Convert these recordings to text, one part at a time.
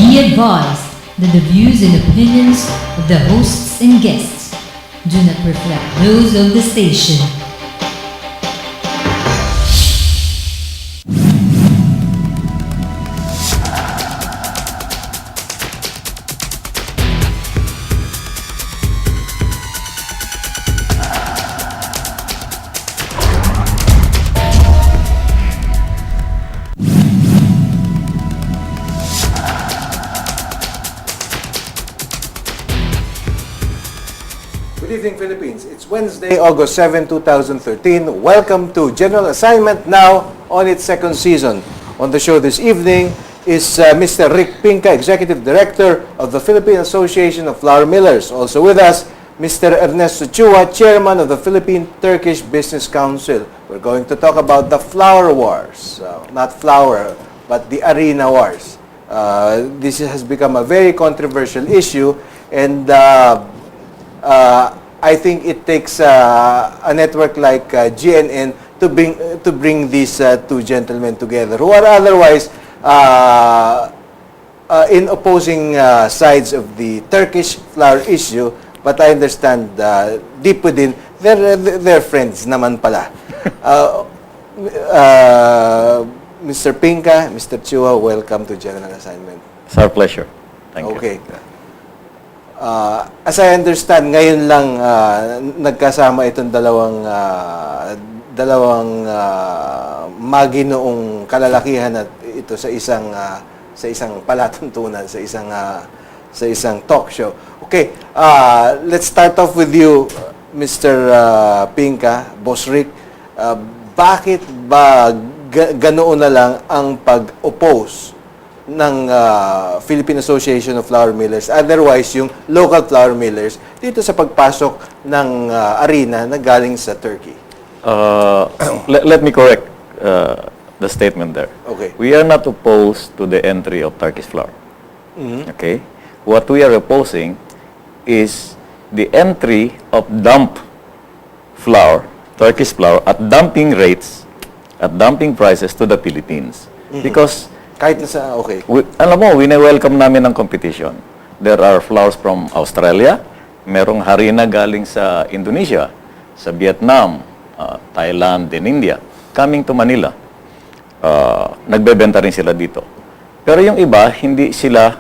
Be advised that the views and opinions of the hosts and guests do not reflect those of the station. Good evening, Philippines. It's Wednesday, August 7, 2013. Welcome to General Assignment, now on its second season. On the show this evening is Mr. Rick Pinca, Executive Director of the Philippine Association of Flour Millers. Also with us, Mr. Ernesto Chua, Chairman of the Philippine Turkish Business Council. We're going to talk about the flour wars. Not flour, but the arena wars. This has become a very controversial issue, and I think it takes a network like GNN to bring these two gentlemen together, who are otherwise in opposing sides of the Turkish flour issue. But I understand deep within, they're friends naman pala. Mr. Pinca, Mr. Chua, welcome to General Assignment. It's our pleasure. Thank you. Okay. As I understand, ngayon lang nagkasama itong dalawang maginoong kalalakihan at ito sa isang palatuntunan, sa isang talk show. Okay, let's start off with you, Mr. Pinca, Boss Rick. Bakit ba ganoon na lang ang pag-oppose ng Philippine Association of Flour Millers, otherwise yung local flour millers, dito sa pagpasok ng arena na galing sa Turkey? Let me correct the statement there. Okay. We are not opposed to the entry of Turkish flour. Okay? What we are opposing is the entry of dump flour, Turkish flour, at dumping rates, at dumping prices to the Philippines. Because Kahit na sa, okay. alam mo, wini-welcome namin ang competition. There are flours from Australia, merong harina galing sa Indonesia, sa Vietnam, Thailand, and India, coming to Manila. Nagbebenta rin sila dito. Pero yung iba, hindi sila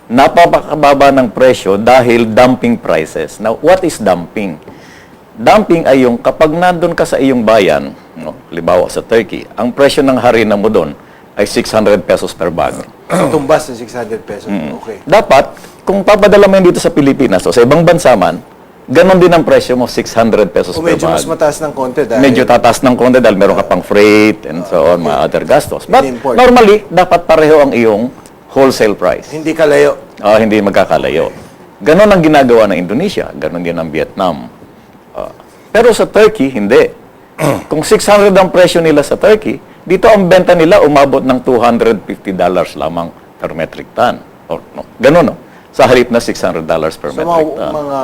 napapakababa ng presyo dahil dumping prices. Now, what is dumping? Dumping ay yung kapag nandun ka sa iyong bayan, no, halimbawa sa Turkey, ang presyo ng harina mo doon ay 600 pesos per bag. Tumbas ng 600 pesos. Okay. Dapat, kung papadala mo yun dito sa Pilipinas o sa ibang bansa man, ganon din ang presyo mo, 600 pesos O per medyo bag. mas mataas ng konti dahil Medyo tataas ng konti dahil meron ka pang freight and so on, mga other gastos. But In-import. normally, dapat pareho ang iyong wholesale price. hindi kalayo. Hindi magkakalayo. Ganon ang ginagawa ng Indonesia, ganon din ang Vietnam. Pero sa Turkey, hindi. Kung 600 ang presyo nila sa Turkey, dito ang benta nila umabot ng $250 lamang per metric ton. Or, no, ganon, no? Sa halip na $600 per So, metric ton. mga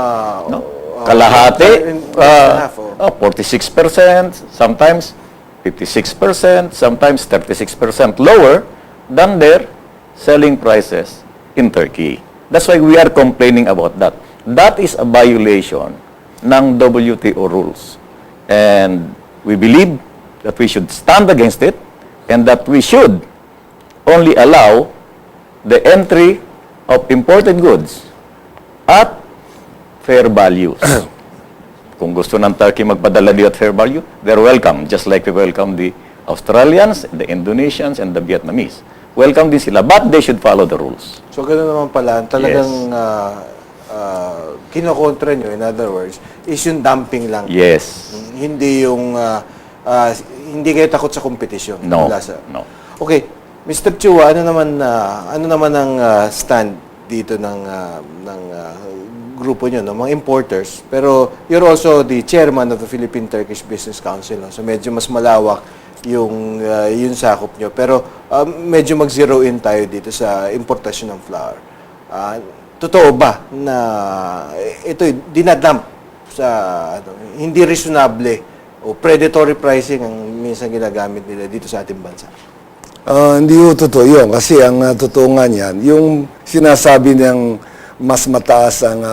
No? Kalahati, half, 46%, sometimes 56%, sometimes 36% lower than their selling prices in Turkey. That's why we are complaining about that. That is a violation ng WTO rules. And we believe that we should stand against it and that we should only allow the entry of imported goods at fair values. Kung gusto ng Turkey magpadala dito at fair value, they're welcome. Just like we welcome the Australians, the Indonesians, and the Vietnamese. Welcome din sila, but they should follow the rules. So, gano'n naman pala. Talagang kinokontra nyo, in other words, is yung dumping lang. Yes. Hindi yung, hindi kayo takot sa kompetisyon. No. Mula sa- No. Okay, Mr. Chua, ano naman ang stand dito ng grupo nyo, no? Mga importers. Pero you're also the chairman of the Philippine Turkish Business Council. No? So medyo mas malawak yung sakop nyo. Pero medyo mag-zero in tayo dito sa importasyon ng flour. Totoo ba na ito dinadump sa hindi reasonable o predatory pricing ang minsan ginagamit nila dito sa ating bansa? Hindi ho totoo yun. Kasi ang totoo nga niyan, yung sinasabi niyang mas mataas ang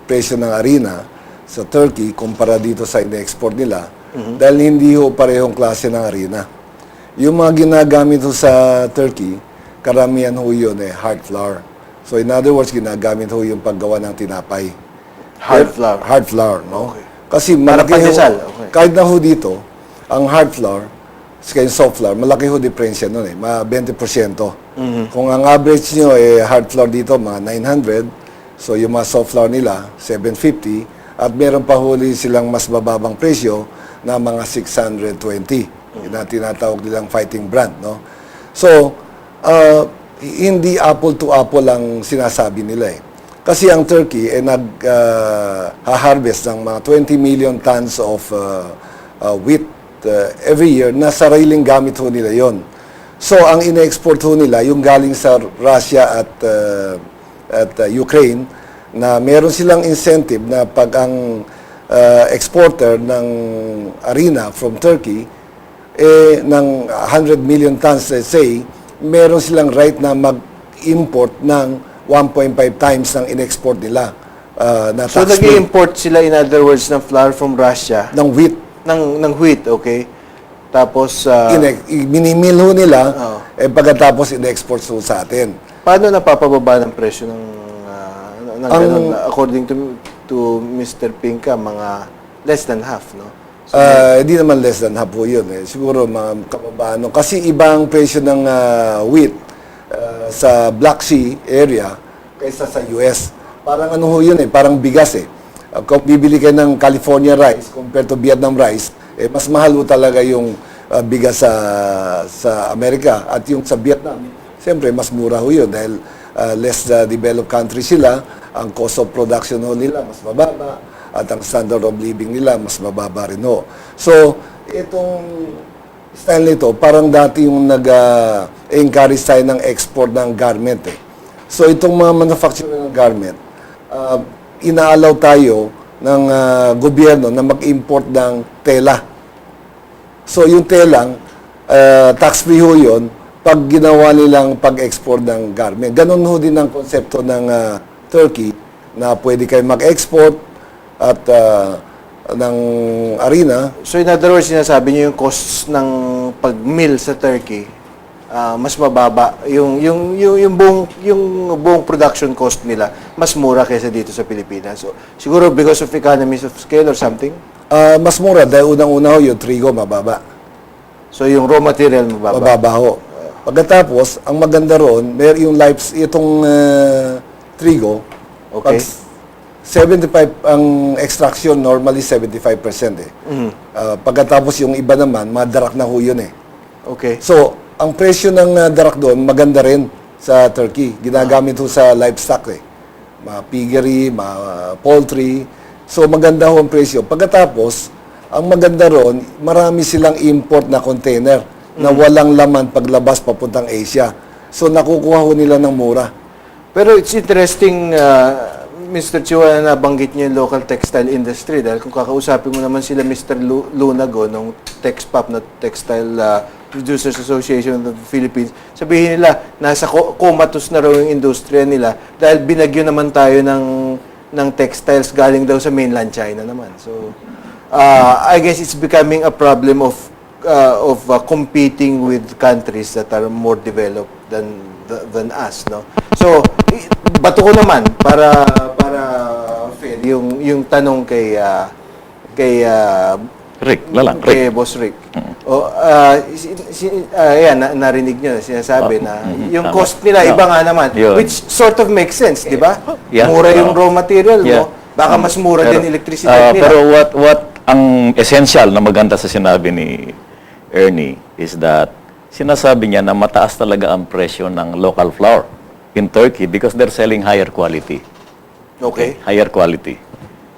presyo ng harina sa Turkey kumpara dito sa ine-export nila, dahil hindi ho parehong klase ng harina. Yung mga ginagamit ho sa Turkey, karamihan ho yun hard flour. So in other words, ginagamit ho yung paggawa ng tinapay. Hard flour. Hard flour, no? Okay. Kasi Para malaki ho, pandesal, okay. kahit na ho dito, ang hard flour, kaya yung soft flour, malaki ho diferensya nun 20%. Kung ang average nyo hard flour dito, mga 900, so yung mga soft flour nila, 750, at meron pa huli silang mas bababang presyo na mga 620. Yun ang tinatawag nilang fighting brand, no? So, hindi apple to apple ang sinasabi nila Kasi ang Turkey nag-harvest ng mga 20 million tons of wheat every year na sariling gamit ho nila yon. So, ang ine-export ho nila, yung galing sa Russia at Ukraine, na meron silang incentive na pag ang exporter ng harina from Turkey, ng 100 million tons, let's say, meron silang right na mag-import ng 1.5 times ng in-export nila. Na So, tax free. nag-import sila, in other words, ng flour from Russia, Ng wheat. ng wheat, okay? Tapos, Minimil ho nila, Oo. pagkatapos in-export ho sa atin. paano napapababa ng presyo ng ganun? According to Mr. Pinka, mga less than half, no? So, Hindi naman less than half po yun. Siguro mga kababaan. Kasi ibang presyo ng wheat sa Black Sea area kaysa sa US. Parang ano ho yun parang bigas Kung bibili kayo ng California rice compared to Vietnam rice, mas mahal ho talaga yung bigas sa Amerika. At yung sa Vietnam, siyempre mas mura ho yun dahil less developed country sila, ang cost of production ho nila mas mababa, at ang standard of living nila mas mababa rin ho. So, itong style nito, parang dati yung nag-encourage tayo ng export ng garment So, itong mga manufacturer ng garment, inaalaw tayo ng gobyerno na mag-import ng tela. So, yung telang, tax-free ho yun pag ginawa nilang pag-export ng garment. Ganun ho din ang konsepto ng Turkey na pwede kayo mag-export at ng harina. so, in other words, sinasabi niyo yung costs ng pag-mill sa Turkey, mas mababa. Yung buong production cost nila, mas mura kaysa dito sa Pilipinas. So, siguro because of economies of scale or something? Mas mura dahil unang-una ho yung trigo mababa. So, yung raw material mababa. Mababa ho. Pagkatapos, ang maganda ron, yung itong trigo, Okay. pag 75, ang extraction normally 75% pagkatapos yung iba naman, madarak na ho yun Okay. So, ang presyo ng darak doon, maganda rin sa Turkey. Ginagamit ho sa livestock Mga piggery, mga poultry. So, maganda ho ang presyo. Pagkatapos, ang maganda ron, marami silang import na container na walang laman paglabas papuntang Asia. So, nakukuha ho nila ng mura. Pero it's interesting, Mr. Chua, na nabanggit niyo yung local textile industry dahil kung kakausapin mo naman sila Mr. Lunago ng TexPop na Textile Producers Association of the Philippines, sabihin nila, nasa comatose na raw yung industriya nila dahil binagyo naman tayo ng textiles galing daw sa mainland China naman. So, I guess it's becoming a problem of competing with countries that are more developed than us, no? So, bato ko naman para fair yung tanong kay Rick, lalang, kay Rick. Boss Rick. Narinig niyo sinasabi na yung tama. cost nila iba nga naman, Yun. which sort of makes sense, di ba? Yeah. Mura yung raw material Yeah. mo, baka mas mura din electricity nila. Pero what ang essential na maganda sa sinabi ni Ernie is that sinasabi niya na mataas talaga ang presyo ng local flour in Turkey because they're selling higher quality. Okay. Higher quality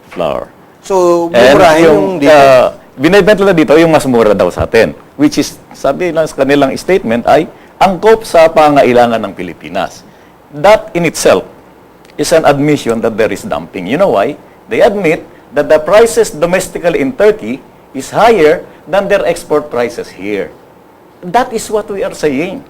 flour. So, And murahin yung dito. binibenta nila dito yung mas mura daw sa atin. Which is, sabi lang sa kanilang statement ay, angkop sa pangailangan ng Pilipinas. That in itself is an admission that there is dumping. You know why? They admit that the prices domestically in Turkey is higher than their export prices here. That is what we are saying.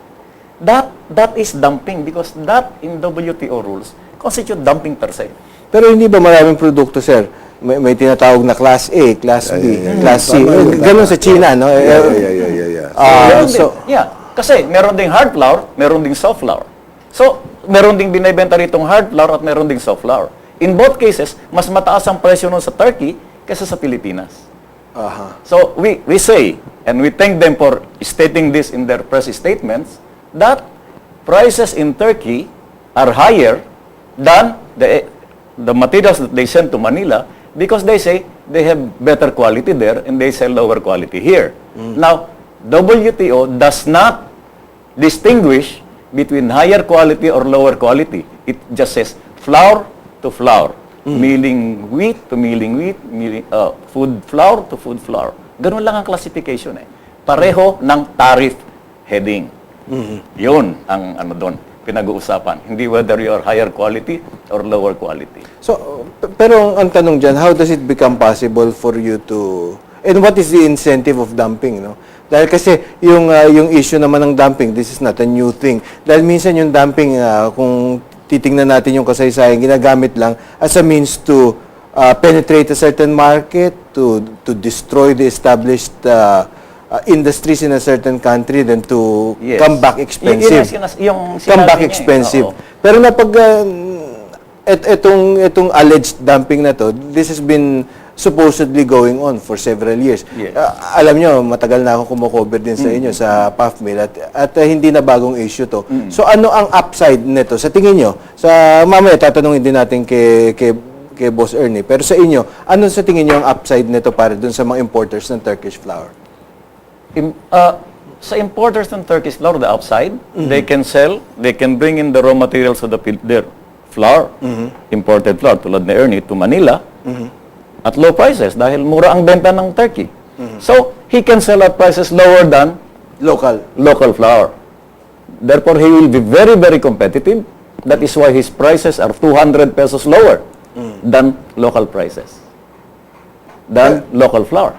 that is dumping because that in WTO rules constitute dumping per se. Pero hindi ba maraming produkto, sir? May tinatawag na Class A, Class B, Class C. Ganun sa China, no? Yeah. Meron So, kasi meron ding hard flour, meron ding soft flour. So, meron ding binibenta ritong hard flour at meron ding soft flour. In both cases, mas mataas ang presyo nun sa Turkey kaysa sa Pilipinas. So, we say, and we thank them for stating this in their press statements, that prices in Turkey are higher than the materials that they send to Manila because they say they have better quality there and they sell lower quality here. Now, WTO does not distinguish between higher quality or lower quality. It just says flour to flour, milling wheat to milling wheat, food flour to food flour. Ganun lang ang classification eh. Pareho ng tariff heading. Yun ang doon pinag-uusapan. Hindi whether you are higher quality or lower quality. So, pero ang tanong dyan, how does it become possible for you to... And what is the incentive of dumping, no? Dahil kasi yung issue naman ng dumping, this is not a new thing. Dahil minsan yung dumping, kung titingnan natin yung kasaysayan, ginagamit lang as a means to penetrate a certain market, to destroy the established industries in a certain country, then to Yes. come back expensive. Yung Come back sinabi niya eh. expensive. Oo. Pero napag itong alleged dumping na to, this has been supposedly going on for several years. Yes. Alam nyo, matagal na ako kumukover din sa inyo sa PAFMIL at hindi na bagong issue to. So ano ang upside nito sa tingin nyo? Mamaya tatanungin din natin kay Boss Ernie, pero sa inyo, ano sa tingin nyo ang upside nito para dun sa mga importers ng Turkish flour? Sa importers ng Turkish flour, the upside, they can sell, they can bring in the raw materials of their flour, imported flour, tulad ni Ernie, to Manila, at low prices dahil mura ang benta ng Turkey. So, he can sell at prices lower than local flour. Therefore, he will be very, very competitive. That is why his prices are 200 pesos lower than local prices, than local flour.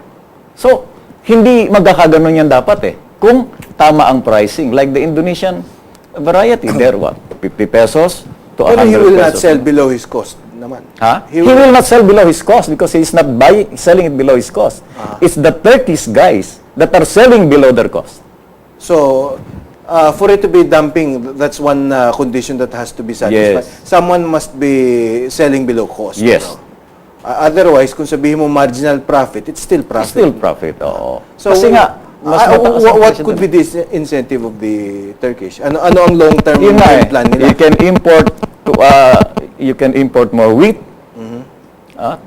So, hindi magkakaganon yan dapat eh. Kung tama ang pricing, like the Indonesian variety, they're what? 50 pesos to 100 pesos. Pero he will not sell below his cost naman. He will not sell below his cost because he is not selling it below his cost. It's the Turkish guys that are selling below their cost. So, for it to be dumping, that's one condition that has to be satisfied. Yes. Someone must be selling below cost. Yes. No? Otherwise, kung sabihin mo marginal profit, it's still profit. Still profit, oo. So, Kasi nga, mas mataas ang what presyo could dun. be this incentive of the Turkish? Ano ang long-term Yun nga eh, plan nila? you can import more wheat,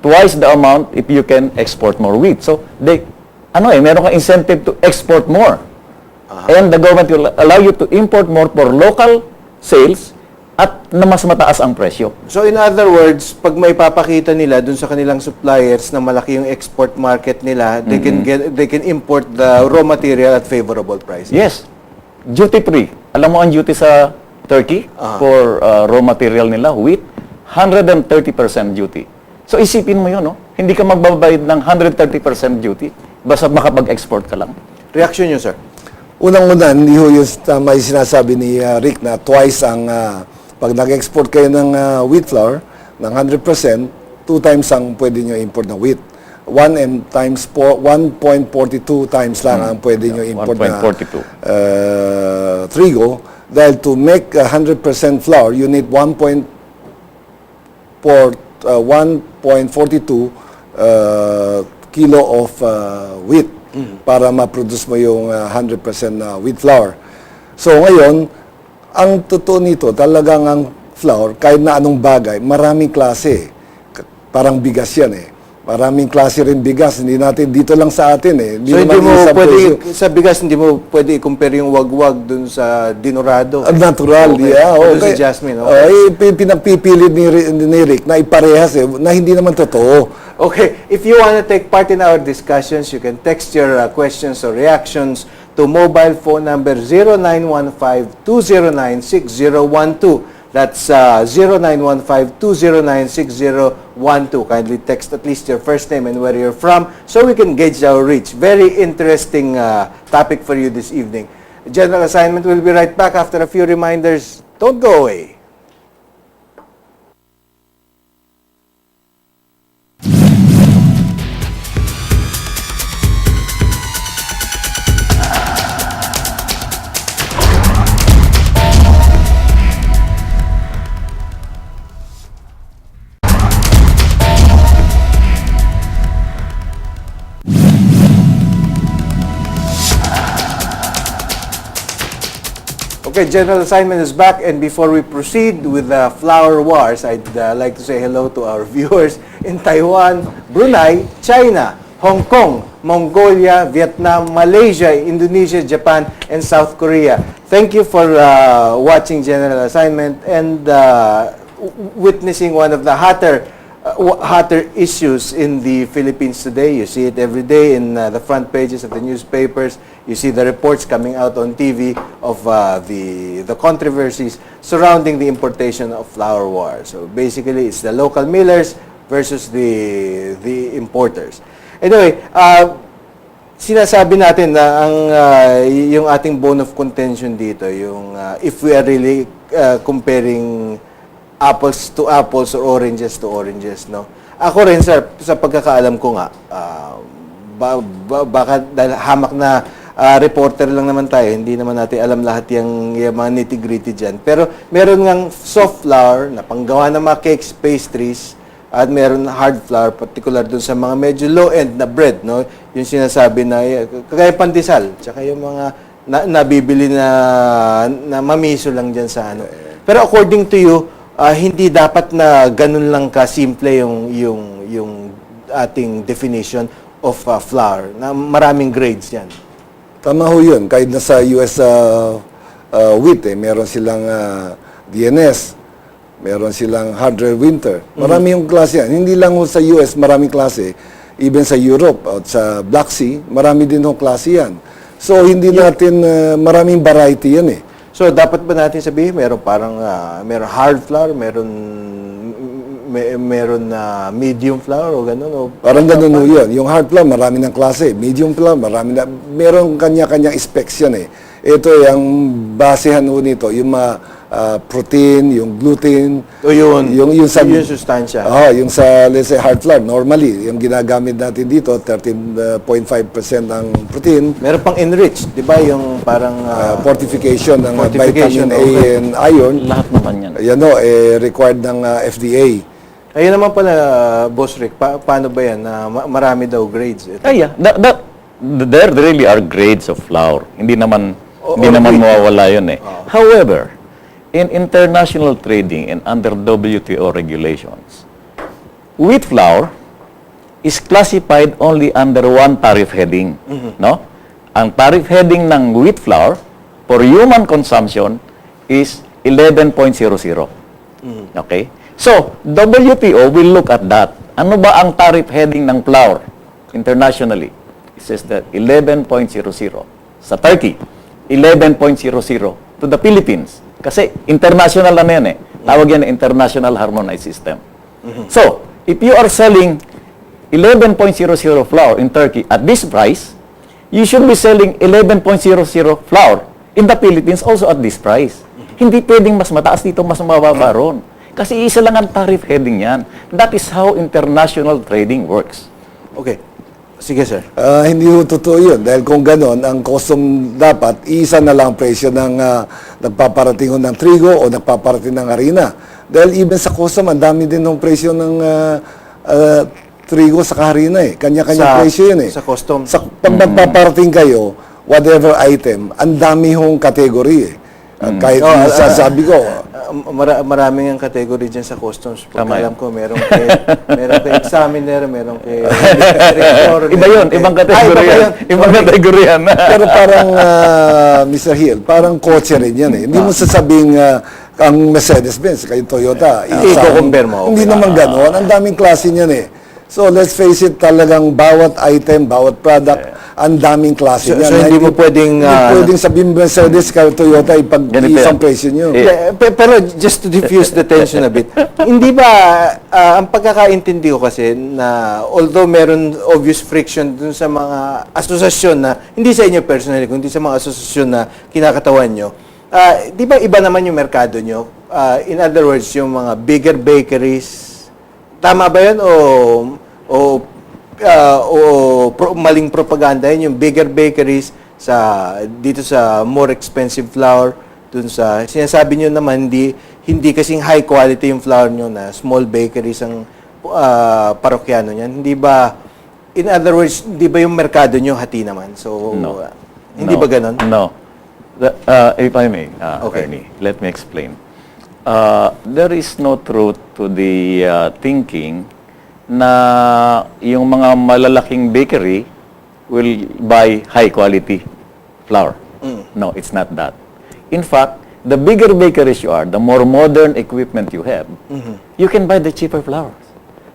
twice the amount if you can export more wheat. So, meron kang incentive to export more. And the government will allow you to import more for local sales at na mas mataas ang presyo. So in other words, pag may papakita nila dun sa kanilang suppliers na malaki yung export market nila, they can import the raw material at favorable prices. Yes. Duty free. Alam mo ang duty sa Turkey for raw material nila, wheat, 130% duty. So isipin mo 'yun, no? Hindi ka magbabayad ng 130% duty basta makapag-export ka lang. Reaction nyo, sir? Unang-una, hindi ho yung tama yung sinasabi ni Rick na twice ang, pag nag-export kayo ng wheat flour ng 100%, 2 times ang pwede nyo import na wheat. 1.42 times lang ang pwede nyo import na 1.42. trigo. Dahil to make 100% flour, you need 1.42 kilo of wheat para ma-produce mo yung 100% na wheat flour. So ngayon, ang totoo nito, talagang ang flour, kahit na anong bagay, maraming klase. Parang bigas yan eh. Maraming klase rin bigas. Hindi natin, dito lang sa atin eh. So hindi mo pwede, sa bigas, hindi mo pwede i-compare yung wagwag dun sa dinurado. Natural, Okay. yeah. O dun Okay. sa jasmine, okay. Pinagpipilit ni Rick na iparehas eh, na hindi naman totoo. Okay, if you want to take part in our discussions, you can text your questions or reactions to mobile phone number 0915-209-6012. That's 0915-209-6012. Kindly text at least your first name and where you're from so we can gauge our reach. Very interesting topic for you this evening. General Assignment will be right back after a few reminders. Don't go away. Okay, General Assignment is back, and before we proceed with the Flower Wars, I'd like to say hello to our viewers in Taiwan, Brunei, China, Hong Kong, Mongolia, Vietnam, Malaysia, Indonesia, Japan, and South Korea. Thank you for watching General Assignment and witnessing one of the hotter issues in the Philippines today. You see it every day in the front pages of the newspapers. You see the reports coming out on TV of the controversies surrounding the importation of flour ware. So basically, it's the local millers versus the importers. Anyway, sinasabi natin na ang yung ating bone of contention dito, yung if we are really comparing apples to apples or oranges to oranges, no? Ako rin, sir, sa pagkakaalam ko nga, baka dahil hamak na reporter lang naman tayo, hindi naman natin alam lahat yung mga nitty-gritty dyan. Pero meron ngang soft flour na panggawa ng mga cakes, pastries, at meron hard flour, particular dun sa mga medyo low-end na bread, no? Yung sinasabi na, kagaya pandesal, tsaka yung mga nabibili na mamiso lang dyan sa ano. Pero according to you, hindi dapat na ganun lang ka-simple yung ating definition of flour, na maraming grades yan. Tama ho yun. Kahit na sa US wheat, meron silang DNS, meron silang hard rare winter. Marami yung klase yan. Hindi lang ho sa US, maraming klase. Even sa Europe at sa Black Sea, marami din ho klase yan. So, hindi natin, maraming variety yan eh. So, dapat ba natin sabihin, meron parang, meron hard flour, meron medium flour o gano'n? O parang gano'n ho yun. Yung hard flour, marami ng klase. Medium flour, marami na. Meron kanya-kanyang specs yan eh. Ito ang basehan ho nito, yung protein, yung gluten. O yun, yung sa, yung sustansya. Yung sa, let's say, hard flour, normally, yung ginagamit natin dito, 13.5% ang protein. Meron pang enriched, di ba? Yung parang fortification ng fortification, vitamin A and iron. Lahat naman yan. Yan o, required ng FDA. Ayun naman pala, Boss Rick, paano ba yan? Marami daw grades. Yeah. There really are grades of flour. Hindi naman mawawala yun eh. However, in international trading and under WTO regulations, wheat flour is classified only under one tariff heading. No? Ang tariff heading ng wheat flour for human consumption is 11.00. Okay? So, WTO will look at that. Ano ba ang tariff heading ng flour internationally? It says that 11.00 sa Turkey, 11.00 to the Philippines. Kasi international na yan eh. Tawag yan international harmonized system. So, if you are selling 11.00 flour in Turkey at this price, you should be selling 11.00 flour in the Philippines also at this price. Hindi pwedeng mas mataas dito, mas mababa ron. Kasi isa lang ang tariff heading yan. That is how international trading works. Okay. Sige, sir. Hindi ho totoo yun. Dahil kung ganon, ang custom dapat, isa na lang presyo ng nagpaparating ng trigo o nagpaparating ng harina. Dahil even sa custom, ang dami din ng presyo ng trigo sa harina eh. Kanya-kanya presyo yun eh. Sa custom. Pag nagpaparating kayo, whatever item, ang dami hong category eh. Kahit sasabi ko, maraming ang category dyan sa customs. Alam ko, meron kay examiner, meron kay director. Iba yun, ibang category yan. Ibang category yan. Pero parang, Mr. Hill, parang kotse rin yan eh. Hindi mo sasabing ang Mercedes-Benz, kay Toyota. I-compare mo. Hindi naman gano'n. Ang daming klase niyan eh. So, let's face it, talagang bawat item, bawat product, ang daming klase So- niyan. so hindi mo pwedeng, Hindi pwedeng sabihin Mercedes ka Toyota Ganito isang yan. presyo nyo. Pero just to diffuse the tension a bit, hindi ba, ang pagkakaintindi ko kasi na although meron obvious friction dun sa mga asosasyon na, hindi sa inyo personally, kundi sa mga asosasyon na kinakatawan nyo, di ba iba naman yung merkado nyo? In other words, yung mga bigger bakeries, tama ba yun? Maling propaganda yun, yung bigger bakeries dito sa more expensive flour, dun sa sinasabi nyo naman hindi kasing high quality yung flour nyo na small bakeries ang parokyano niyan. Hindi ba, in other words, hindi ba yung merkado nyo hati naman? So No. hindi ba ganon? No. If I may, Okay. Ernie, let me explain. There is no truth to the thinking na yung mga malalaking bakery will buy high quality flour. No, it's not that. In fact, the bigger bakeries you are, the more modern equipment you have, you can buy the cheaper flours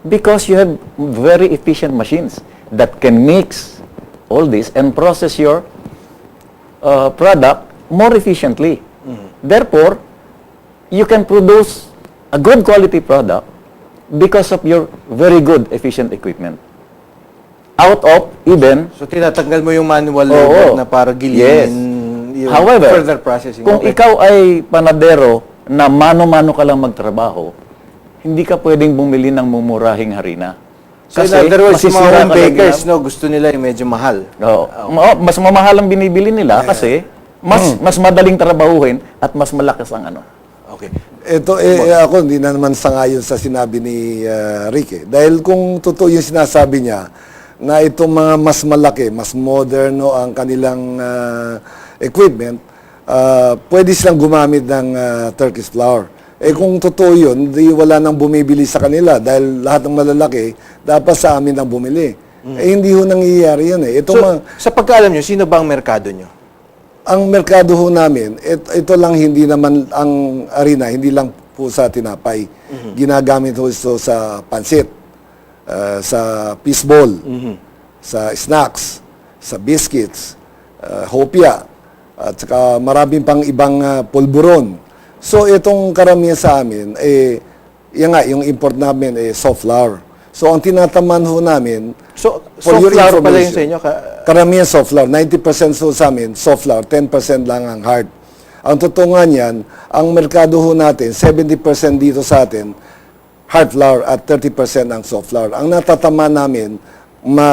because you have very efficient machines that can mix all this and process your product more efficiently. Therefore, you can produce a good quality product because of your very good, efficient equipment. Out of even... So tinatanggal mo yung manual Oo. labor na para Yes. giliin yung However, further processing. kung Okay. ikaw ay panadero na mano-mano ka lang magtrabaho, hindi ka pwedeng bumili ng mumurahing harina. So in other words, yung mga masisira home ka lang bakers, yan. no, gusto nila yung medyo mahal. Oo. Mas mamahal ang binibili nila kasi mas madaling trabahuhin at mas malakas ang ano. Okay. Ito, ako hindi na naman sangayon sa sinabi ni Rick. Dahil kung totoo yung sinasabi niya, na itong mga mas malaki, mas moderno ang kanilang equipment, pwede silang gumamit ng Turkish flour. Kung totoo yun, di wala nang bumibili sa kanila dahil lahat ng malalaki, dapat sa amin ang bumili. Hindi ho nangyayari yun . Ito So, sa pagkaalam nyo, sino ba ang merkado nyo? ang merkado ho namin, ito lang hindi naman ang arena, hindi lang po sa tinapay. Ginagamit ho ito sa pansit, sa fishball, sa snacks, sa biscuits, hopia, at saka maraming pang ibang pulburon. So itong karamihan sa amin, yan nga, yung import namin soft flour. So ang tinataman ho namin, So, for soft your flour pala yung information, sa inyo? karamihan soft flour. 90% so sa amin, soft flour. 10% lang ang hard. Ang totoo nga niyan, ang merkado ho natin, 70% dito sa atin, hard flour at 30% ang soft flour. Ang natatama namin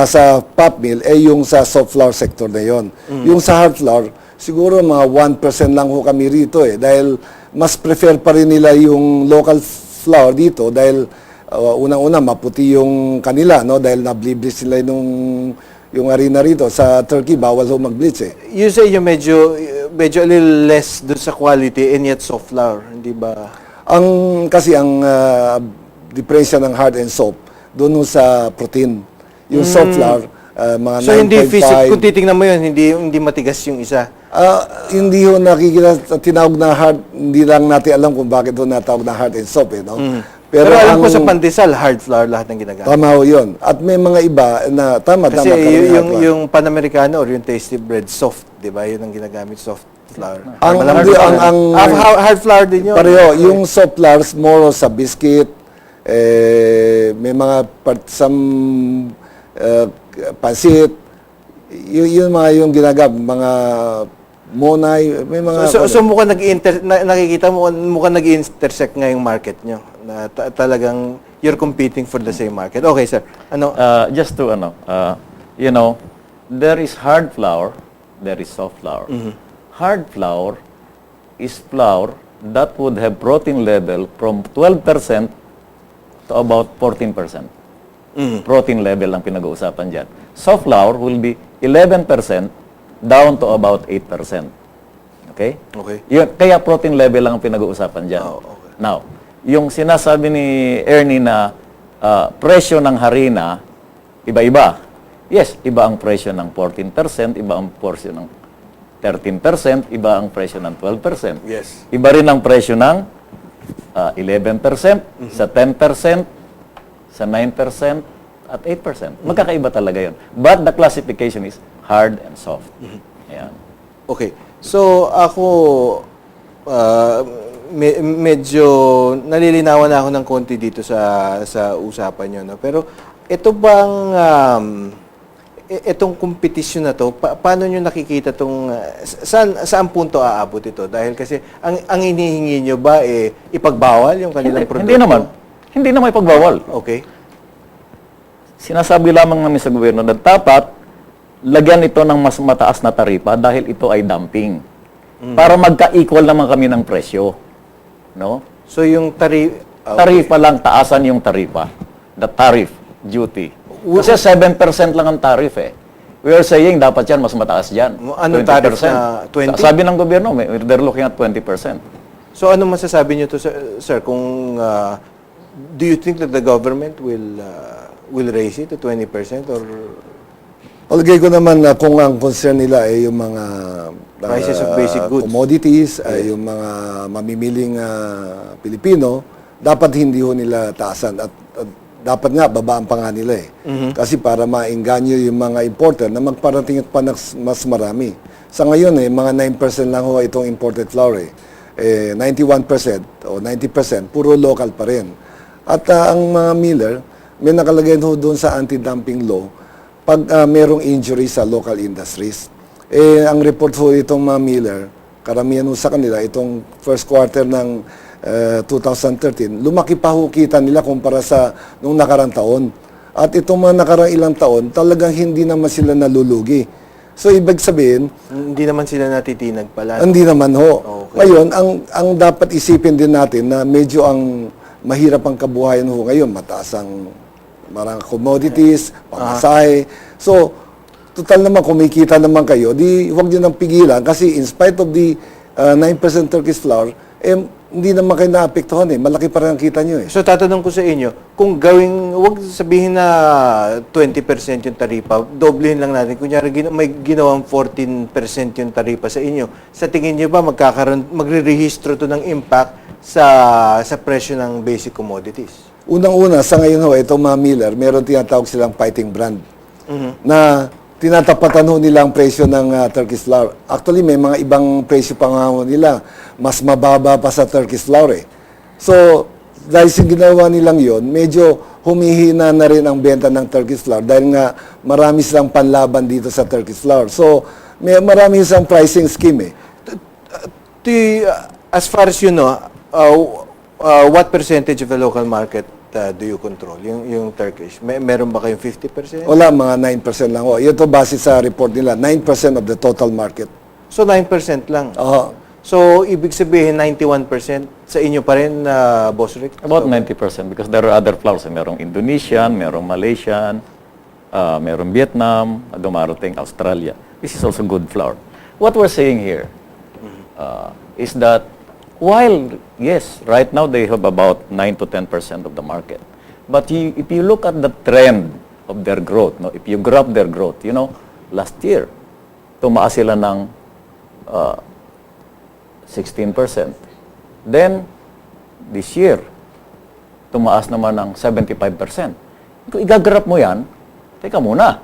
sa pop mill yung sa soft flour sector na yon. Yung sa hard flour, siguro mga 1% lang ho kami rito dahil mas prefer pa rin nila yung local flour dito dahil unang-una maputi yung kanila dahil na-bleach nila yung arena rito sa Turkey bawal ho mag-bleach You say you medyo a little less doon sa quality and yet soft flour, hindi ba? Kasi ang diferensya ng hard and soft doon ho sa protein. Yung soft flour mga So hindi 9.5. kung titingnan mo yun, hindi matigas yung isa. Hindi ho nakikita tinawag na hard, hindi lang natin alam kung bakit ho natawag na hard and soft Pero alam ko sa pandesal, hard flour lahat ng ginagamit. Tama ho yun. At may mga iba na tama Kasi karamihan hard flour. yung Panamericano or yung tasty bread, soft, di ba? Yun ang ginagamit, soft flour. Hard flour din yun. Pareho, yung soft flours, more sa biscuit, may mga pansit, yun mga yung ginagamit, mga monay, may mga... So mukhang nakikita mo, mukhang nag-intersect nga yung market nyo. Na talagang you're competing for the same market. Okay, sir. Just to, there is hard flour, there is soft flour. Hard flour is flour that would have protein level from 12% to about 14%. Protein level ang pinag-uusapan dyan. Soft flour will be 11% down to about 8%. Okay? Okay. Yun, kaya protein level lang ang pinag-uusapan dyan. Okay. Now, yung sinasabi ni Ernie na presyo ng harina, iba-iba. Yes, iba ang presyo ng 14%, iba ang presyo ng 13%, iba ang presyo ng 12%. Yes. Iba rin ang presyo ng 11%, sa 10%, sa 9%, at 8%. Magkakaiba talaga yun. But the classification is hard and soft. Ayan. Okay. So, ako, medyo nalilinawan na ako ng konti dito sa usapan nyo. No? Pero, ito bang, itong kompetisyon na to, paano nyo nakikita itong, saan punto aabot ito? Dahil kasi, ang hinihingi nyo ba, ipagbawal yung kanilang produkto? Hindi naman. Hindi naman ipagbawal. Okay. Sinasabi lamang namin sa gobyerno na dapat lagyan ito ng mas mataas na taripa dahil ito ay dumping. Para magka-equal naman kami ng presyo. No? So, yung Tarifa lang, taasan yung taripa. The tariff, duty. Kasi 7% lang ang tariff eh. We are saying dapat yan mas mataas dyan. Anong tariff na 20? Sabi ng gobyerno, they're looking at 20%. So, ano masasabi niyo to, sir? Kung, do you think that the government will raise it to 20% or Palagay ko naman na kung ang concern nila ay yung mga prices of basic goods, commodities, ay yung mga mamimiling Pilipino, dapat hindi ho nila taasan at dapat nga babaan pa nga nila eh. Kasi para maengganyo yung mga importer na magparating pa ng mas marami. Sa ngayon mga 9% lang ho itong imported flour eh. 91% o 90% puro local pa rin. At ang mga miller, may nakalagay ho doon sa anti-dumping law pag merong injury sa local industries. Ang report ho itong mga miller, karamihan ho sa kanila, itong first quarter ng 2013, lumaki pa ho kita nila kumpara sa nung nakarang taon. At itong mga nakarang ilang taon, talagang hindi naman sila nalulugi. So, ibig sabihin, hindi naman sila natitinag pala? Hindi naman ho. Okay. Ngayon, ang dapat isipin din natin na medyo ang mahirap ang kabuhayan ho ngayon, mataas ang marang commodities, pamasahe. So, total naman, kumikita naman kayo, di huwag nyo nang pigilan kasi in spite of the 9% Turkish flour, hindi naman kayo naapektuhan eh. Malaki pa rin ang kita nyo eh. So, tatanong ko sa inyo, kung huwag sabihin na 20% yung taripa, doblehin lang natin. Kunyari, may ginawang 14% yung taripa sa inyo. Sa tingin nyo ba, magre-rehistro to ng impact sa presyo ng basic commodities? Unang-una, sa ngayon ho, itong mga miller, meron tinatawag silang fighting brand na tinatapatan ho nila ang presyo ng Turkish flour. Actually, may mga ibang presyo pa nga ho nila. Mas mababa pa sa Turkish flour eh. So, dahil sa ginawa nilang yon, medyo humihina na rin ang benta ng Turkish flour dahil nga marami silang panlaban dito sa Turkish flour. So, marami silang pricing scheme eh. As far as you know, what percentage of the local market do you control? Yung Turkish? Meron ba kayong 50%? Wala, mga 9% lang ho. Ito base sa report nila, 9% of the total market. So, 9% lang? Oo. So, ibig sabihin, 91% sa inyo pa rin, Boss Rick? About 90% because there are other flours. Merong Indonesian, merong Malaysian, merong Vietnam, dumarating Australia. This is also good flour. What we're saying here is that while, yes, right now they have about 9 to 10% of the market. But if you look at the trend of their growth, no, if you graph their growth, last year, tumaas sila ng 16%. Then, this year, tumaas naman ng 75%. Kung igagraph mo yan, teka muna.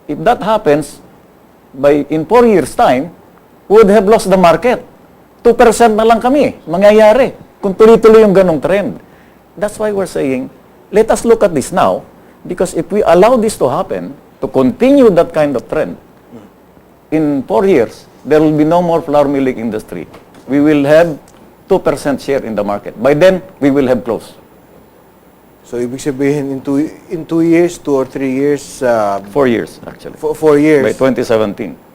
If that happens, in 4 years' time, we would have lost the market. 2% na lang kami, mangyayari. Kung tuloy-tuloy yung ganong trend. That's why we're saying, let us look at this now, because if we allow this to happen, to continue that kind of trend, in 4 years, there will be no more flour milling industry. We will have 2% share in the market. By then, we will have closed. So, ibig sabihin, in 2 years, 2 or 3 years? 4 years, actually. 4 years? By 2017.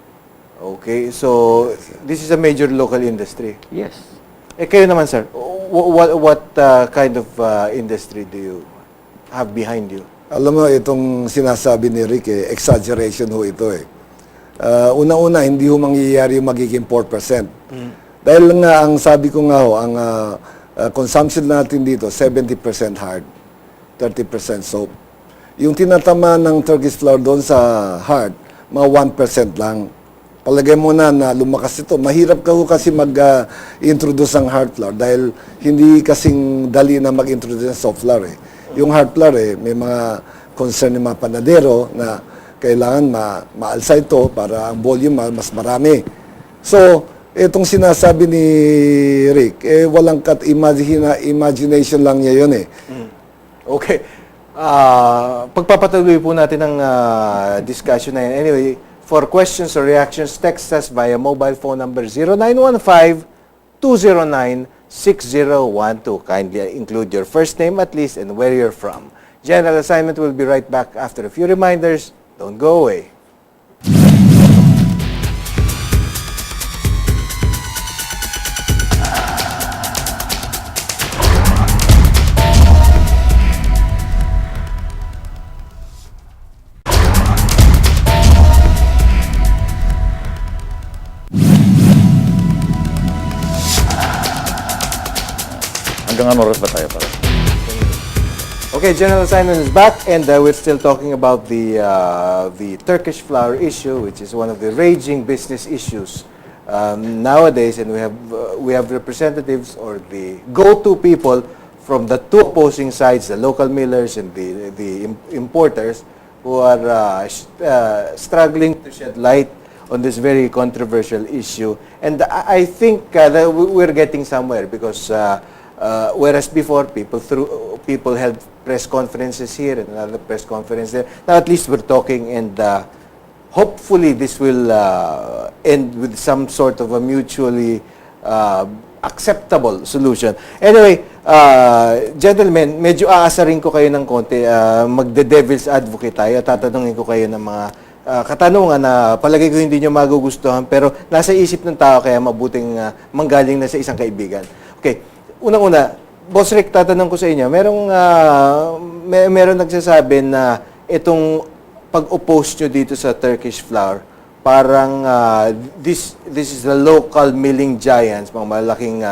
Okay, so this is a major local industry. Yes. Kayo naman, sir, what kind of industry do you have behind you? Alam mo, itong sinasabi ni Rick, exaggeration ho ito eh. Una-una, hindi ho mangyayari yung magiging 4%. Dahil nga, ang sabi ko nga ho, ang consumption natin dito, 70% hard, 30% soap. Yung tinatama ng Turkish flour doon sa hard, mga 1% lang. Palagay mo na lumakas ito. Mahirap ka ho kasi mag-introduce ng hard flour dahil hindi kasing dali na mag-introduce ng soft flour eh. Yung hard flour may mga concern ng mga panadero na kailangan maalsa ito para ang volume mas marami. So, itong sinasabi ni Rick, walang imagination lang niya yun eh. Okay. Pagpapatuloy po natin ang discussion na yun. Anyway, for questions or reactions, text us via mobile phone number 0915-209-6012. Kindly include your first name at least and where you're from. General Assignment will be right back after a few reminders. Don't go away. Hanggang ano oras ba tayo para? Okay, General Assignment is back, and we're still talking about the Turkish flower issue, which is one of the raging business issues nowadays, and we have representatives or the go-to people from the two opposing sides, the local millers and the importers, who are struggling to shed light on this very controversial issue. And I think that we're getting somewhere because whereas before people held press conferences here and another press conference there. Now at least we're talking, and hopefully this will end with some sort of a mutually acceptable solution. Anyway, gentlemen, medyo aasarin ko kayo ng konti. Magde-devil's advocate tayo. Tatanungin ko kayo ng mga katanungan na palagay ko hindi nyo magugustuhan, pero nasa isip ng tao, kaya mabuting manggaling na sa isang kaibigan. Okay, unang-una, Boss Rick, tatanong ko sa inyo, meron nagsasabi na itong pag-oppose nyo dito sa Turkish flower, parang this is the local milling giants, mga malaking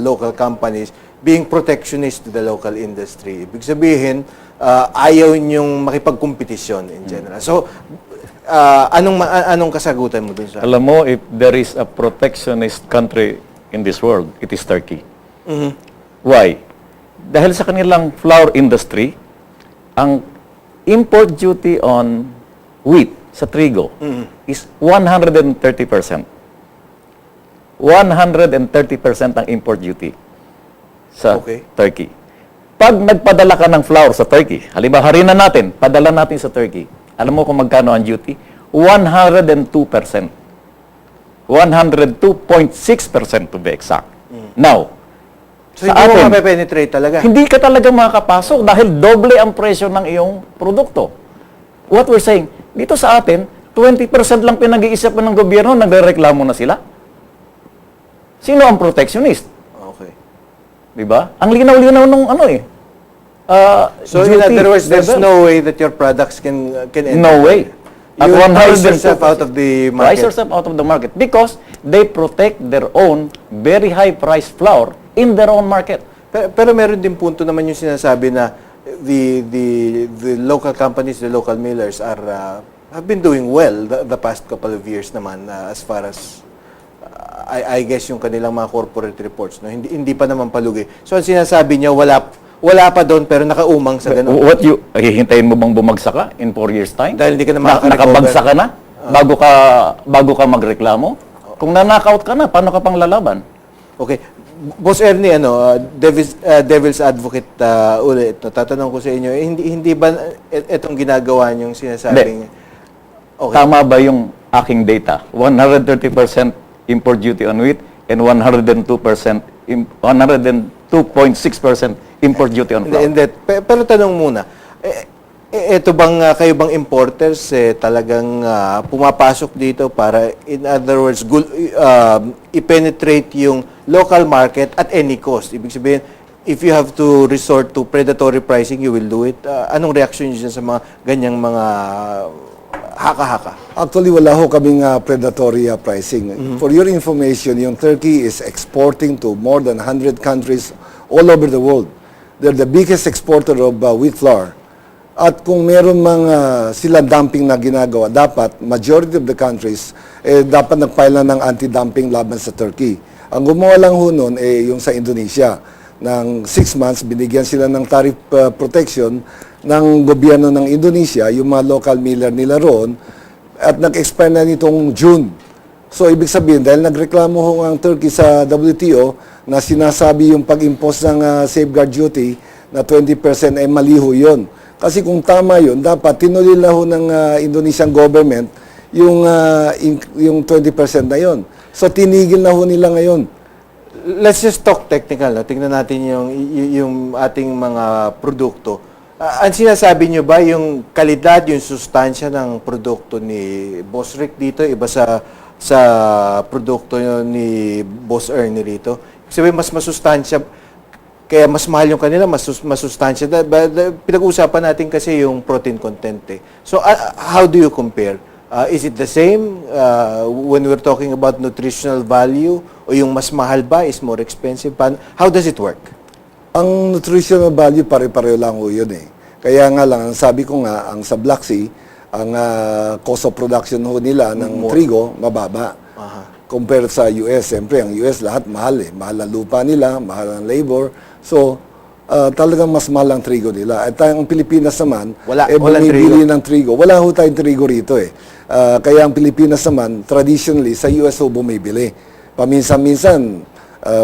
local companies, being protectionist to the local industry. Ibig sabihin, ayaw nyong makipagkompetisyon in general. So, anong kasagutan mo dun sa? Alam mo, if there is a protectionist country in this world, it is Turkey. Mm-hmm. Why? Dahil sa kanilang flour industry, ang import duty on wheat sa trigo is 130%. 130% ang import duty sa Turkey. Pag nagpadala ka ng flour sa Turkey, halimbawa harina natin, padala natin sa Turkey, alam mo kung magkano ang duty? 102%. 102.6% to be exact. Now, so, hindi mo mape-penetrate talaga? Hindi ka talaga makakapasok dahil doble ang presyo ng iyong produkto. What we're saying, dito sa atin, 20% lang pinag-iisipan ng gobyerno, nagrereklamo na sila. Sino ang protectionist? Okay. Diba? Ang linaw-linaw nung ano eh. So in other words, there's no way that your products can enter. No way. At 100% yourself out of the market. Price yourself out of the market because they protect their own very high-priced flour in their own market. Pero meron din punto naman yung sinasabi na the local companies, the local millers have been doing well the past couple of years naman as far as I guess yung kanilang mga corporate reports, no, hindi pa naman palugi. So ang sinasabi niyo wala pa doon pero nakaumang sa ganun. What hihintayin mo bang bumagsak ka in 4 years time? Dahil hindi ka na makaka-recover. Nakabagsak ka na bago ka magreklamo? Kung na-knockout ka na, paano ka pang lalaban? Okay. Boss Ernie, devil's advocate ulit. No? Tatanong ko sa inyo, hindi ba itong ginagawa niyong sinasabing... Okay. Tama ba yung aking data? 130% import duty on wheat and 102.6% import duty on flour. Pero tanong muna, ito bang kayo bang importers talagang pumapasok dito para, in other words, i-penetrate yung local market at any cost? Ibig sabihin, if you have to resort to predatory pricing, you will do it. Anong reaction niyo dyan sa mga ganyang mga haka-haka? Actually, wala ho kaming predatory pricing. For your information, yung Turkey is exporting to more than 100 countries all over the world. They're the biggest exporter of wheat flour. At kung meron mga sila dumping na ginagawa, dapat, majority of the countries, dapat nag-file na ng anti-dumping laban sa Turkey. Ang gumawa lang ho nun, yung sa Indonesia. ng 6 months, binigyan sila ng tariff protection ng gobyerno ng Indonesia, yung mga local miller nila roon, at nag-expire na nitong June. So, ibig sabihin, dahil nagreklamo ho ang Turkey sa WTO na sinasabi yung pag-impose ng safeguard duty na 20% ay mali ho yun. Kasi kung tama yun, dapat tinuloy na ho ng Indonesian government yung 20% na yun. So, tinigil na ho nila ngayon. Let's just talk technical. No? Tingnan natin yung ating mga produkto. Ang sinasabi nyo ba, yung kalidad, yung sustansya ng produkto ni Boss Rick dito, iba sa produkto ni Boss Ernie rito? Sabi, mas masustansya, kaya mas mahal yung kanila, mas masustansya. Pinag-uusapan natin kasi yung protein content. Eh. So, how do you compare? Is it the same when we're talking about nutritional value? O yung mas mahal ba is more expensive? How does it work? Ang nutritional value, pare-pareho lang ho yun eh. Kaya nga lang, ang sabi ko nga, ang sa Black Sea, ang cost of production ho nila ng trigo, mababa. Compared sa US, siyempre, ang US lahat mahal eh. Mahal ang lupa nila, mahal ang labor. So, talagang mas mahal ang trigo nila. At ang Pilipinas naman, bumibili ng trigo. Wala ho tayong trigo rito eh. Kaya ang Pilipinas naman, traditionally, sa US ho bumibili. Paminsan-minsan,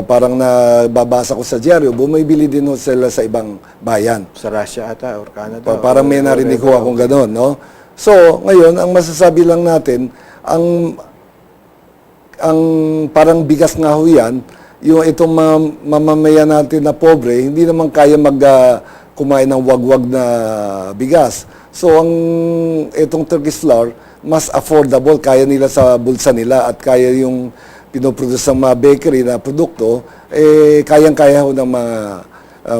parang nababasa ko sa dyaryo, bumibili din ho sila sa ibang bayan. Sa Russia ata or Canada. Parang may narinig ko akong gano'n, no? So, ngayon, ang masasabi lang natin, ang parang bigas nga ho yan, yung itong mamamayan natin na pobre, hindi naman kaya kumain ng wagwag na bigas. So, itong Turkish flour, mas affordable, kaya nila sa bulsa nila at kaya yung pinoproduce ng mga bakery na produkto, kayang-kaya ho ng mga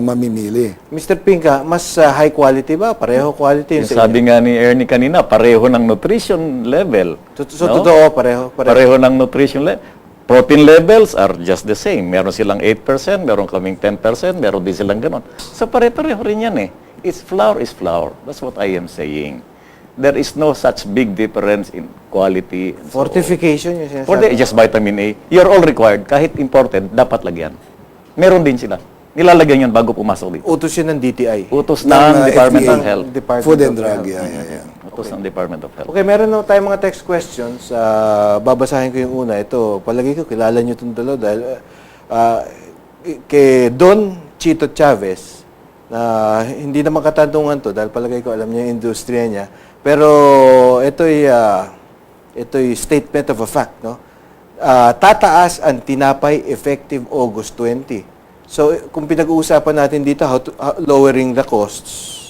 mamimili. Mr. Pinka, mas high quality ba? Pareho quality? Yung sabi nga ni Ernie kanina, pareho ng nutrition level. So, totoo, pareho. Pareho ng nutrition level. Protein levels are just the same. Meron silang 8%, meron kaming 10%, meron din silang ganon. So, pare-pareho rin yan eh. Flour is flour. That's what I am saying. There is no such big difference in quality. And Fortification yung sinasabi. just vitamin A. You're all required. Kahit imported, dapat lagyan. Meron din sila. Nilalagyan yan bago pumasok dito. Utos yun ng DTI. Utos Ng, ng Department FDA. of Health. Food and Drug, yeah. Utos ng Department of Health. Okay, meron na tayong mga text questions. Babasahin ko yung una. Ito, palagi ko, kilala nyo itong dalawa dahil kay Don Chito Chavez, na hindi naman katanungan to dahil palagi ko alam niya yung industriya niya. Pero ito'y statement of a fact, no? Tataas ang tinapay effective August 20. So, kung pinag-uusapan natin dito how lowering the costs,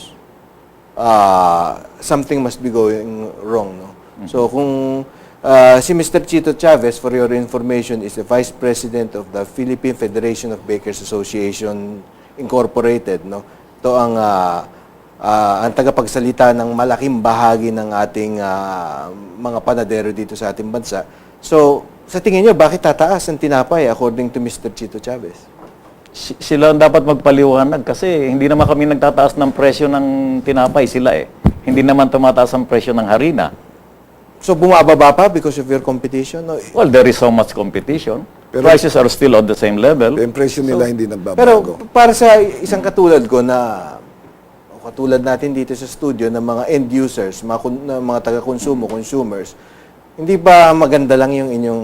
something must be going wrong, no? So, kung si Mr. Chito Chavez, for your information, is the Vice President of the Philippine Federation of Bakers Association Incorporated, no? Ito ang tagapagsalita ng malaking bahagi ng ating mga panadero dito sa ating bansa. So, sa tingin niyo, bakit tataas ang tinapay according to Mr. Chito Chavez? Sila ang dapat magpaliwanag kasi hindi naman kami nagtataas ng presyo ng tinapay, sila eh. Hindi naman tumataas ang presyo ng harina. So, bumababa pa because of your competition? No? Well, there is so much competition. Prices are still on the same level. Yung presyo nila hindi nagbabago. Pero para sa isang katulad ko o katulad natin dito sa studio ng mga end users, mga taga-konsumo, consumers, hindi ba maganda lang yung inyong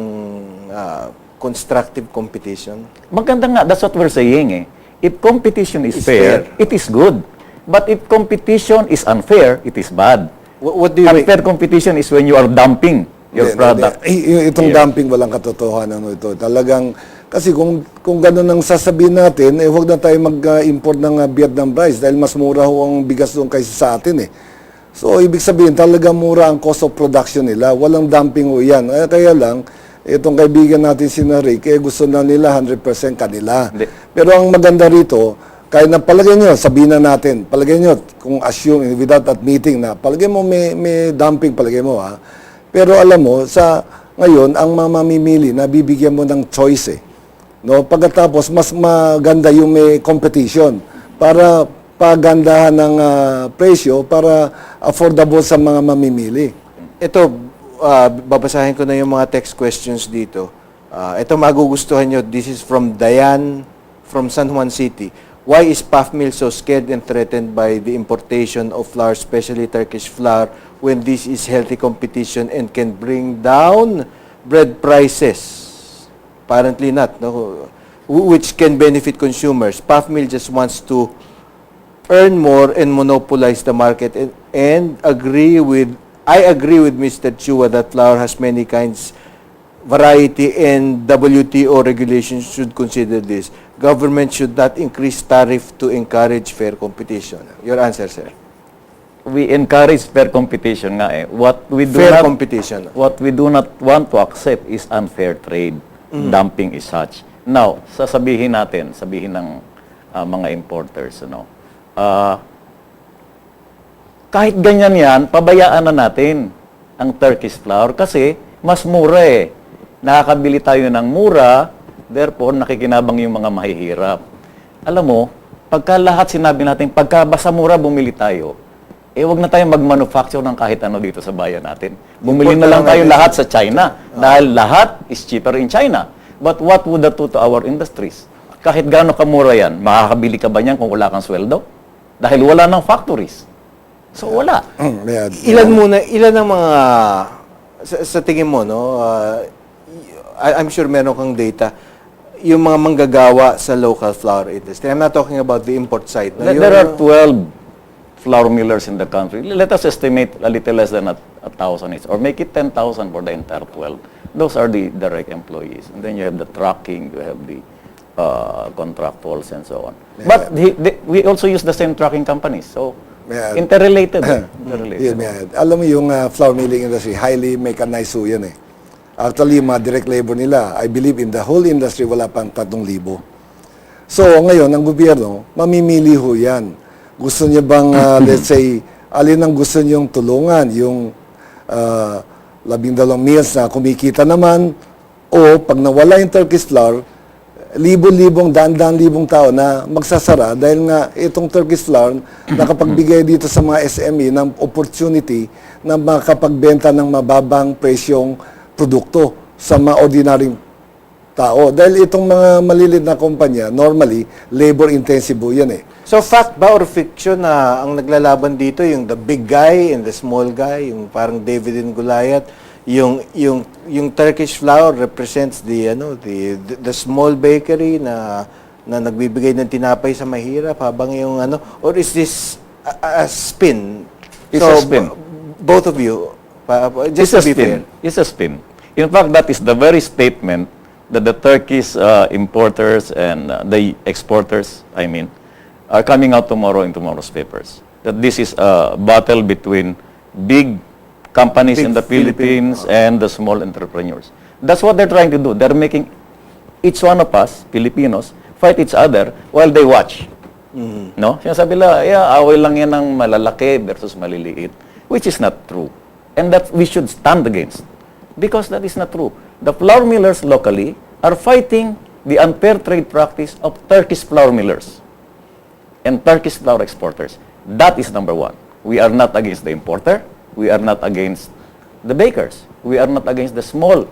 constructive competition? Maganda nga, that's what we're saying eh. If competition is fair, it is good. But if competition is unfair, it is bad. What do you Unfair competition is when you are dumping your product. Itong dumping, walang katotohanan ito. Talagang, kasi kung gano'n ang sasabihin natin, huwag na tayo mag-import ng Vietnam rice dahil mas mura ho ang bigas doon kaysa sa atin eh. So, ibig sabihin, talagang mura ang cost of production nila. Walang dumping ho yan. Kaya lang, itong kaibigan natin si Rick, gusto na nila 100% kanila. Pero ang maganda rito, kaya na palagay nyo, sabihin na natin, palagay nyo, kung assume, without admitting na, palagay mo may dumping, palagay mo ha. Pero alam mo, ngayon, ang mamimili, nabibigyan mo ng choice eh. No? Pagkatapos, mas maganda yung may competition para pagandahan ng presyo para affordable sa mga mamimili. Ito, babasahin ko na yung mga text questions dito. Ito magugustuhan nyo. This is from Diane from San Juan City. Why is puff mill so scared and threatened by the importation of flour, especially Turkish flour, when this is healthy competition and can bring down bread prices? Apparently not, no? Which can benefit consumers. Puff mill just wants to earn more and monopolize the market, and I agree with Mr. Chua that flour has many kinds, variety, and WTO regulations should consider this. Government should not increase tariff to encourage fair competition. Your answer, sir. We encourage fair competition nga eh. What we do not want to accept is unfair trade. Dumping is such. Now, sabihin ng mga importers, kahit ganyan yan, pabayaan na natin ang Turkish flour kasi mas mura eh. Nakakabili tayo ng mura, therefore nakikinabang yung mga mahihirap. Alam mo, pagka lahat sinabi natin, pagka basta mura bumili tayo, wag na tayo mag-manufacture ng kahit ano dito sa bayan natin. Bumili na lang tayo lahat sa China dahil lahat is cheaper in China. But what would that do to our industries? Kahit gaano kamura yan, makakabili ka ba niyan kung wala kang sweldo? Dahil wala ng factories. So, wala. Ilan ang mga, sa tingin mo, I'm sure meron kang data, yung mga manggagawa sa local flour industry. I'm not talking about the import side. There are 12 flour millers in the country. Let us estimate a little less than 1,000 each, or make it 10,000 for the entire 12. Those are the direct employees. And then you have the trucking, you have the contractuals, and so on. But we also use the same trucking companies. So, interrelated. Alam mo yung flour milling industry, highly mechanized ho yan eh. Actually, yung mga direct labor nila, I believe in the whole industry, wala pang 3,000. So, ngayon, ang gobyerno, mamimili ho yan. Gusto niya bang, let's say, alin ang gusto niyong tulungan? Yung 12 mills na kumikita naman, o pag nawala yung Turkish flour, libo-libong, daan-daan libong tao na magsasara dahil nga itong Turkish flour nakapagbigay dito sa mga SME ng opportunity na makapagbenta ng mababang presyong produkto sa mga ordinaryong tao. Dahil itong mga maliliit na kumpanya, normally, labor-intensive yan eh. So, fact ba or fiction na ang naglalaban dito, yung the big guy and the small guy, yung parang David and Goliath, yung Turkish flour represents the small bakery na nagbibigay ng tinapay sa mahirap, habang yung or is this a spin? It's a spin. Both of you, just to be fair. It's a spin. In fact, that is the very statement that the Turkish importers and the exporters, are coming out tomorrow in tomorrow's papers. That this is a battle between big companies in the Philippines and the small entrepreneurs. That's what they're trying to do. They're making each one of us, Filipinos, fight each other while they watch. No? Sinasabi nila, away lang yan ng malalaki versus maliliit, which is not true. And that we should stand against. Because that is not true. The flour millers locally are fighting the unfair trade practice of Turkish flour millers and Turkish flour exporters. That is number one. We are not against the importer. We are not against the bakers. We are not against the small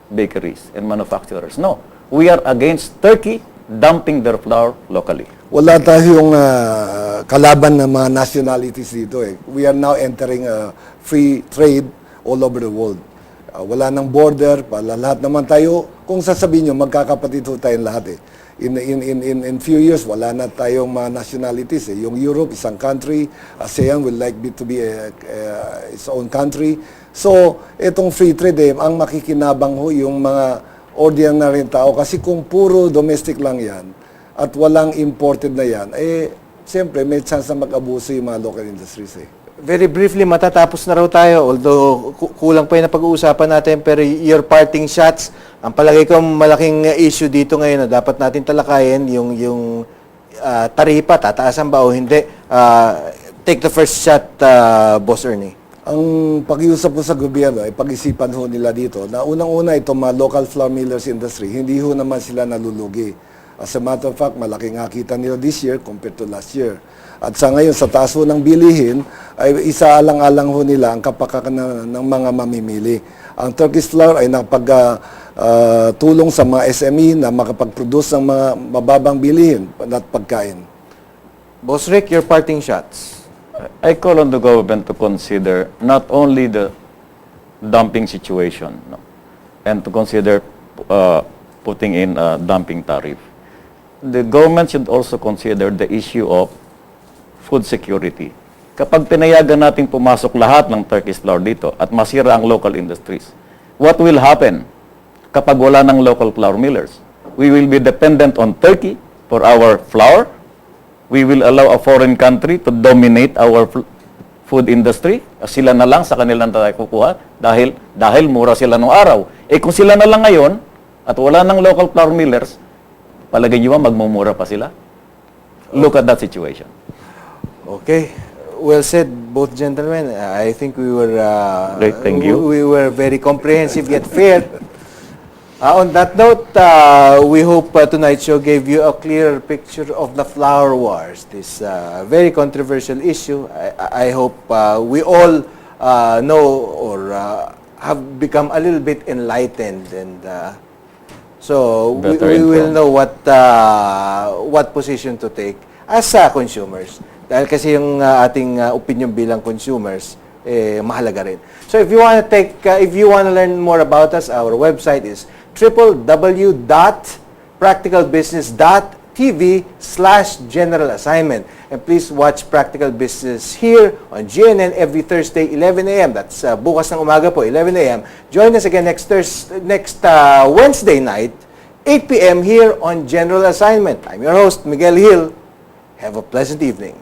bakeries and manufacturers. No. We are against Turkey dumping their flour locally. Wala tayong kalaban ng mga nationalities dito eh. We are now entering a free trade all over the world. Wala nang border, lahat naman tayo. Kung sasabihin nyo, magkakapatid ho tayong lahat eh. In few years, wala na tayong mga nationalities eh. Yung Europe, isang country. ASEAN will like to be its own country. So, itong free trade eh, ang makikinabang ho yung mga ordinary tao. Kasi kung puro domestic lang yan, at walang imported na yan, siyempre, may chance na mag-abuso yung mga local industries eh. Very briefly, matatapos na raw tayo. Although, kulang pa yung napag-uusapan natin. Pero your parting shots, ang palagay ko malaking issue dito ngayon na dapat natin talakayin, yung taripa, tataasan ba o hindi. Take the first shot, Boss Ernie. Ang pag-iusap ko sa gobyerno ay pag-isipan ho nila dito na unang-una itong mga local flour millers industry, hindi ho naman sila nalulugi. As a matter of fact, malaki nga kita nila this year compared to last year. At sa ngayon, sa taas ho ng bilihin, ay isaalang-alang ho nila ang kapakanan ng mga mamimili. Ang Turkish flour ay tulong sa mga SME na makapag-produce ng mga mababang bilihin at pagkain. Boss Rick, your parting shots. I call on the government to consider not only the dumping situation, no, and to consider putting in a dumping tariff. The government should also consider the issue of food security. Kapag pinayagan natin pumasok lahat ng Turkish flour dito at masira ang local industries, what will happen kapag wala ng local flour millers? We will be dependent on Turkey for our flour. We will allow a foreign country to dominate our food industry. Sila na lang sa kanilang tayo kukuha dahil mura sila nung araw. Kung sila na lang ngayon at wala ng local flour millers, palagay nyo ba magmumura pa sila? Look at that situation. Okay. Well said, both gentlemen. I think we were Great, thank you. We were very comprehensive yet fair. On that note, we hope tonight's show gave you a clearer picture of the flour wars, this very controversial issue. I hope we all know or have become a little bit enlightened, and so we will know what position to take as consumers. Dahil kasi yung ating opinion bilang consumers, mahalaga rin. So if you want to learn more about us, our website is www.practicalbusiness.tv/general assignment. And please watch Practical Business here on GNN every Thursday, 11 a.m. That's bukas ng umaga po, 11 a.m. Join us again next Wednesday night, 8 p.m. here on General Assignment. I'm your host, Miguel Hill. Have a pleasant evening.